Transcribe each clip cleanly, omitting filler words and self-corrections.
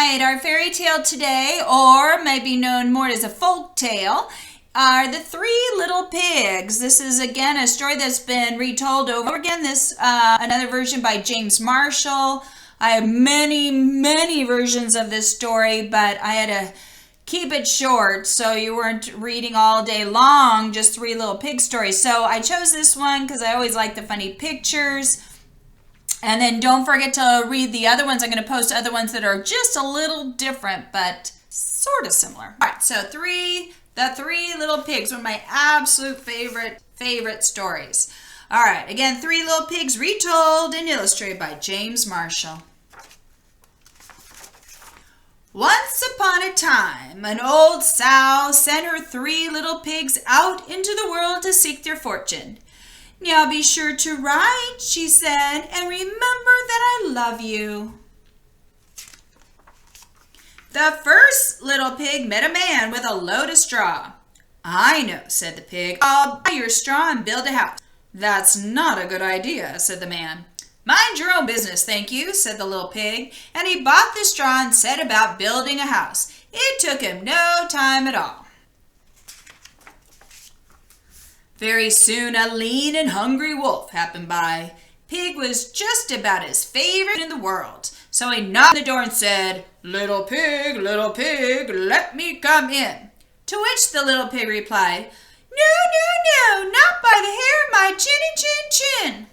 right, our fairy tale today, or maybe known more as a folk tale, are the Three Little Pigs. This is again a story that's been retold over again. This another version by James Marshall. I have many versions of this story, but I had to keep it short so you weren't reading all day long, just Three Little Pig stories. So I chose this one because I always like the funny pictures. And then don't forget to read the other ones. I'm going to post other ones that are just a little different, but sort of similar. All right, so The Three Little Pigs, one of my absolute favorite stories. All right, again, Three Little Pigs retold and illustrated by James Marshall. Once upon a time, an old sow sent her 3 little pigs out into the world to seek their fortune. "Now be sure to ride," she said, "and remember that I love you." The first little pig met a man with a load of straw. "I know," said the pig. "I'll buy your straw and build a house." "That's not a good idea," said the man. "Mind your own business, thank you," said the little pig, and he bought the straw and set about building a house. It took him no time at all. Very soon a lean and hungry wolf happened by. Pig was just about his favorite in the world, so he knocked on the door and said, little pig, let me come in." To which the little pig replied, No, not by the hair of my chin.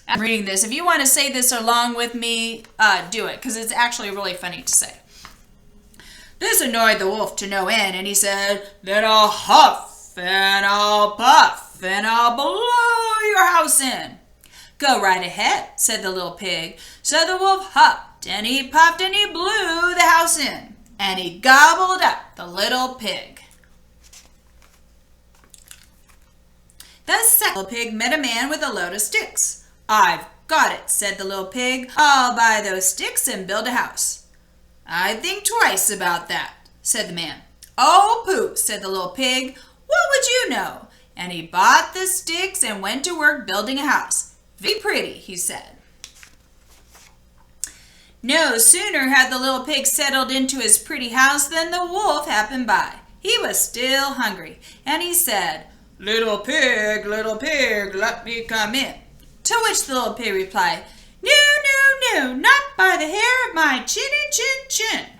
I'm reading this. If you want to say this along with me, do it, because it's actually really funny to say. This annoyed the wolf to no end, and he said, "Then I'll huff and I'll puff and I'll blow your house in." "Go right ahead," said the little pig. So the wolf huffed and he puffed and he blew the house in, and he gobbled up the little pig. The second little pig met a man with a load of sticks. "I've got it," said the little pig. "I'll buy those sticks and build a house." "I'd think twice about that," said the man. "Oh, pooh," said the little pig. "What would you know?" And he bought the sticks and went to work building a house. "Very pretty," he said. No sooner had the little pig settled into his pretty house than the wolf happened by. He was still hungry, and he said, little pig, let me come in." To which the little pig replied, No, not by the hair of my chin.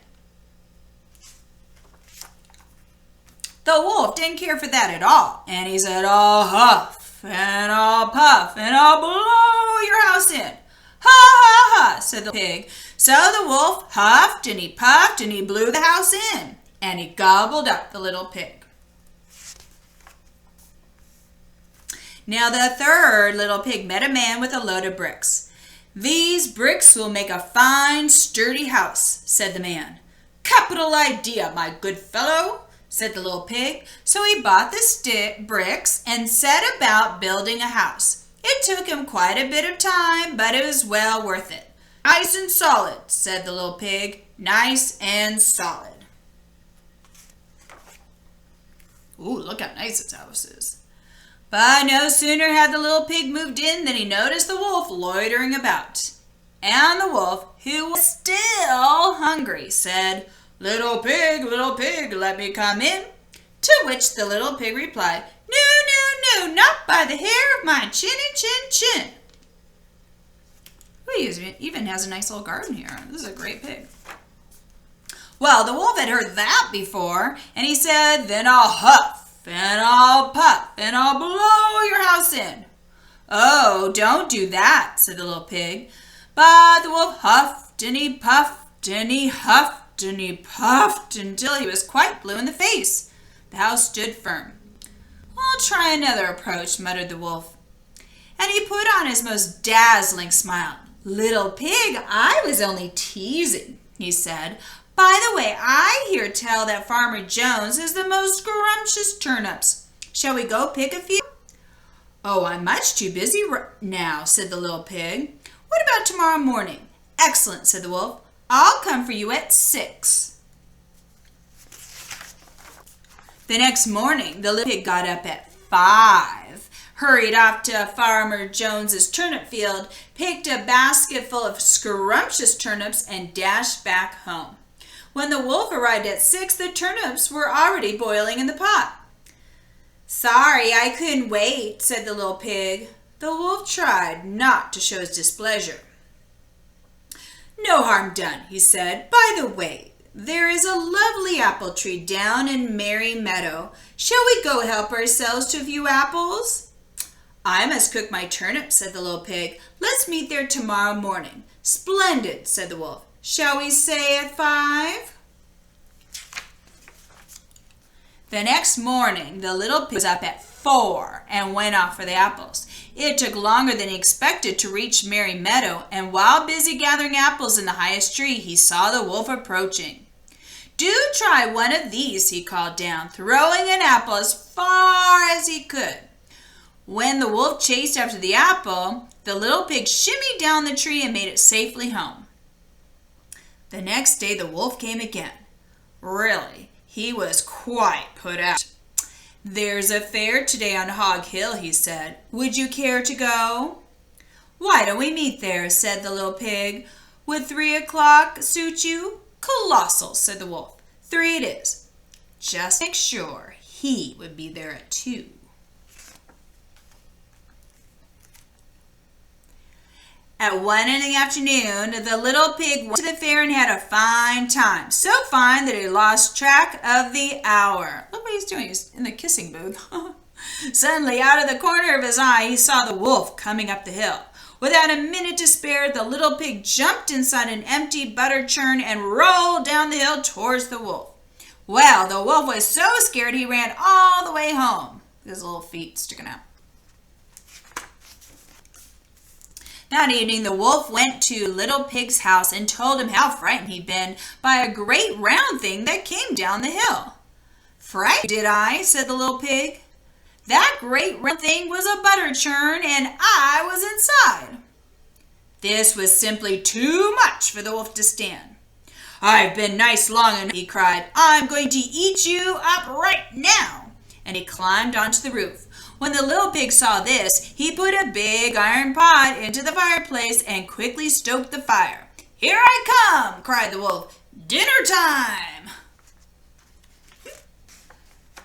The wolf didn't care for that at all, and he said, "I'll huff and I'll puff and I'll blow your house in." Ha, said the pig. So the wolf huffed and he puffed and he blew the house in, and he gobbled up the little pig. Now the third little pig met a man with a load of bricks. "These bricks will make a fine, sturdy house," said the man. "Capital idea, my good fellow," said the little pig. So he bought the bricks and set about building a house. It took him quite a bit of time, but it was well worth it. "Nice and solid," said the little pig. "Nice and solid." Ooh, look how nice its house is. But no sooner had the little pig moved in than he noticed the wolf loitering about. And the wolf, who was still hungry, said, little pig, let me come in." To which the little pig replied, No, not by the hair of my chin. He even has a nice little garden here. This is a great pig. Well, the wolf had heard that before, and he said, "Then I'll huff and I'll puff and I'll blow your house in." "Oh, don't do that," said the little pig. But the wolf huffed and he puffed and he huffed and he puffed until he was quite blue in the face. The house stood firm. "I'll try another approach," muttered the wolf. And he put on his most dazzling smile. "Little pig, I was only teasing," he said. "By the way, I hear tell that Farmer Jones has the most scrumptious turnips. Shall we go pick a few?" "Oh, I'm much too busy now," said the little pig. "What about tomorrow morning?" "Excellent," said the wolf. "I'll come for you at 6. The next morning, the little pig got up at 5, hurried off to Farmer Jones's turnip field, picked a basket full of scrumptious turnips, and dashed back home. When the wolf arrived at 6, the turnips were already boiling in the pot. "Sorry, I couldn't wait," said the little pig. The wolf tried not to show his displeasure. "No harm done," he said. "By the way, there is a lovely apple tree down in Merry Meadow. Shall we go help ourselves to a few apples?" "I must cook my turnips," said the little pig. "Let's meet there tomorrow morning." "Splendid," said the wolf. "Shall we say at 5?" The next morning, the little pig was up at 4 and went off for the apples. It took longer than he expected to reach Merry Meadow, and while busy gathering apples in the highest tree, he saw the wolf approaching. "Do try one of these," he called down, throwing an apple as far as he could. When the wolf chased after the apple, the little pig shimmied down the tree and made it safely home. The next day the wolf came again. Really, he was quite put out. "There's a fair today on Hog Hill," he said. "Would you care to go?" "Why don't we meet there?" said the little pig. "Would 3 o'clock suit you?" "Colossal," said the wolf. 3 it is. Just make sure he would be there at 2. At 1 in the afternoon, the little pig went to the fair and had a fine time. So fine that he lost track of the hour. Look what he's doing. He's in the kissing booth. Suddenly, out of the corner of his eye, he saw the wolf coming up the hill. Without a minute to spare, the little pig jumped inside an empty butter churn and rolled down the hill towards the wolf. Well, the wolf was so scared he ran all the way home, with his little feet sticking out. That evening, the wolf went to Little Pig's house and told him how frightened he'd been by a great round thing that came down the hill. "Frightened, did I?" said the little pig. "That great round thing was a butter churn, and I was inside." This was simply too much for the wolf to stand. "I've been nice long enough," he cried. "I'm going to eat you up right now." And he climbed onto the roof. When the little pig saw this, he put a big iron pot into the fireplace and quickly stoked the fire. "Here I come!" cried the wolf. "Dinner time!"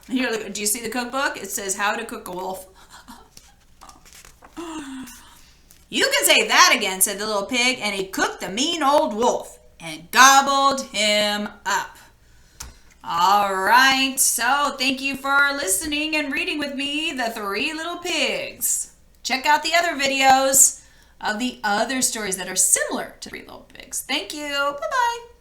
Here, look, do you see the cookbook? It says how to cook a wolf. "You can say that again," said the little pig, and he cooked the mean old wolf and gobbled him up. All right, so thank you for listening and reading with me, The 3 Little Pigs. Check out the other videos of the other stories that are similar to 3 Little Pigs. Thank you. Bye-bye.